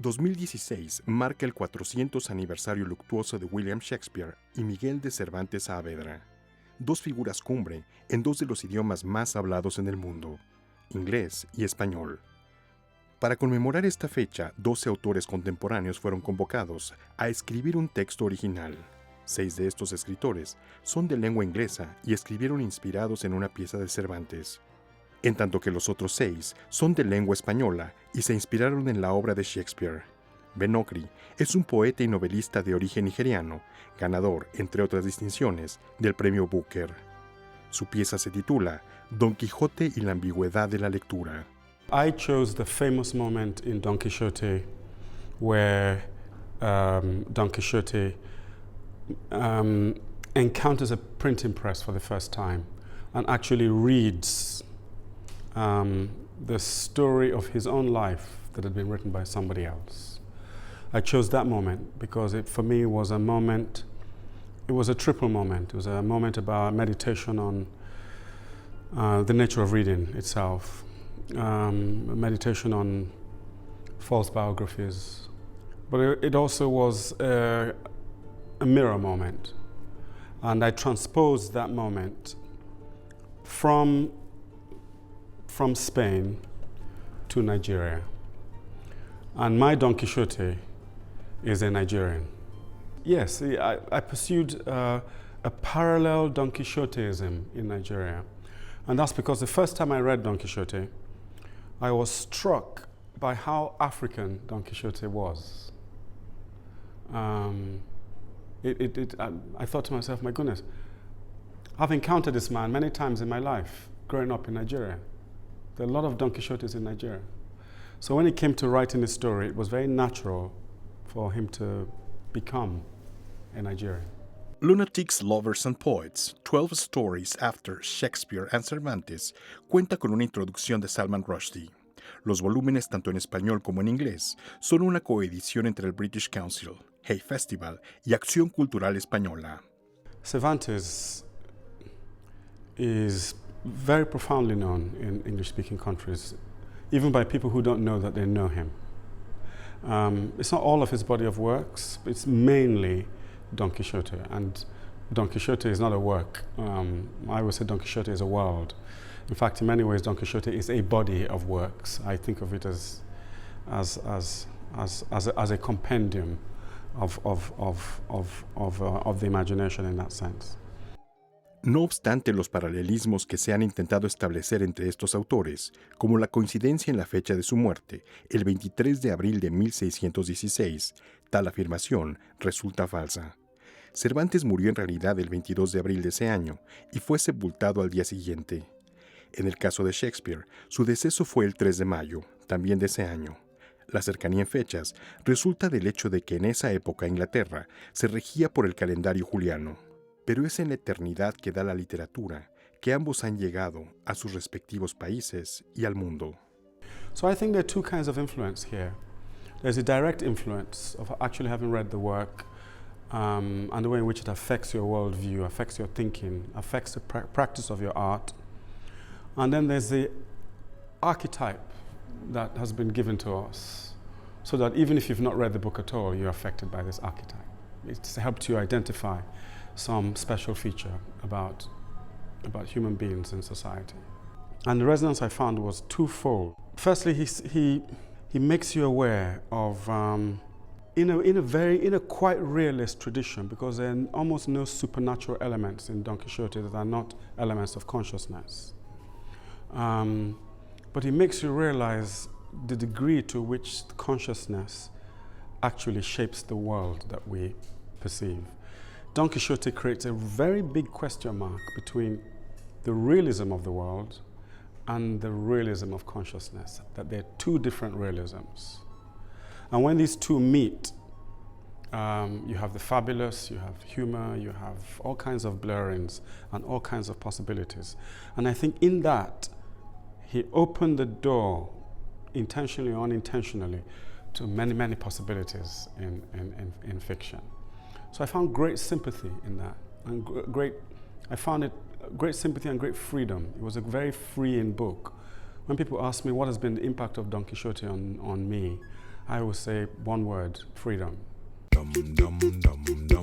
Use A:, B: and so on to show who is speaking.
A: 2016 marca el 400 aniversario luctuoso de William Shakespeare y Miguel de Cervantes Saavedra, dos figuras cumbre en dos de los idiomas más hablados en el mundo, inglés y español. Para conmemorar esta fecha, 12 autores contemporáneos fueron convocados a escribir un texto original. 6 de estos escritores son de lengua inglesa y escribieron inspirados en una pieza de Cervantes, en tanto que los otros 6 son de lengua española y se inspiraron en la obra de Shakespeare. Ben Okri es un poeta y novelista de origen nigeriano, ganador, entre otras distinciones, del premio Booker. Su pieza se titula Don Quijote y la ambigüedad de la lectura.
B: I chose the famous moment in Don Quixote where Don Quixote encounters a printing press for the first time and actually reads the story of his own life that had been written by somebody else. I chose that moment because for me was a moment, it was a triple moment. It was a moment about meditation on the nature of reading itself, meditation on false biographies, but it also was a mirror moment. And I transposed that moment from Spain to Nigeria. And my Don Quixote is a Nigerian. Yes, I pursued a parallel Don Quixoteism in Nigeria. And that's because the first time I read Don Quixote, I was struck by how African Don Quixote was. I thought to myself, my goodness, I've encountered this man many times in my life, growing up in Nigeria. There are a lot of Don Quixotes in Nigeria. So when it came to writing the story, it was very natural for him to become a Nigerian.
A: Lunatics, Lovers and Poets, 12 Stories After Shakespeare and Cervantes, cuenta con una introducción de Salman Rushdie. Los volúmenes, tanto en español como en inglés, son una coedición entre el British Council, Hay Festival y Acción Cultural Española.
B: Cervantes is very profoundly known in English-speaking countries, even by people who don't know that they know him. It's not all of his body of works, it's mainly Don Quixote, and Don Quixote is not a work. I always say Don Quixote is a world. In fact, in many ways, Don Quixote is a body of works. I think of it as a compendium of the imagination in that sense.
A: No obstante los paralelismos que se han intentado establecer entre estos autores, como la coincidencia en la fecha de su muerte, el 23 de abril de 1616, tal afirmación resulta falsa. Cervantes murió en realidad el 22 de abril de ese año y fue sepultado al día siguiente. En el caso de Shakespeare, su deceso fue el 3 de mayo, también de ese año. La cercanía en fechas resulta del hecho de que en esa época Inglaterra se regía por el calendario juliano. Pero es en la eternidad que da la literatura que ambos han llegado a sus respectivos países y al mundo.
B: So I think there are two kinds of influence here. There's a direct influence of actually having read the work and the way in which it affects your worldview, affects your thinking, affects the practice of your art. And then there's the archetype that has been given to us, so that even if you've not read the book at all, you're affected by this archetype. It's helped you identify some special feature about human beings in society. And the resonance I found was twofold. Firstly, he makes you aware of, in a quite realist tradition, because there are almost no supernatural elements in Don Quixote that are not elements of consciousness. But he makes you realize the degree to which consciousness actually shapes the world that we perceive. Don Quixote creates a very big question mark between the realism of the world and the realism of consciousness, that they're two different realisms. And when these two meet, you have the fabulous, you have humor, you have all kinds of blurrings and all kinds of possibilities. And I think in that, he opened the door, intentionally or unintentionally, to many, many possibilities in fiction. So I found great sympathy in that, and I found it great sympathy and great freedom. It was a very freeing book. When people ask me what has been the impact of Don Quixote on me, I will say one word: freedom.
A: Dum dum dum dum.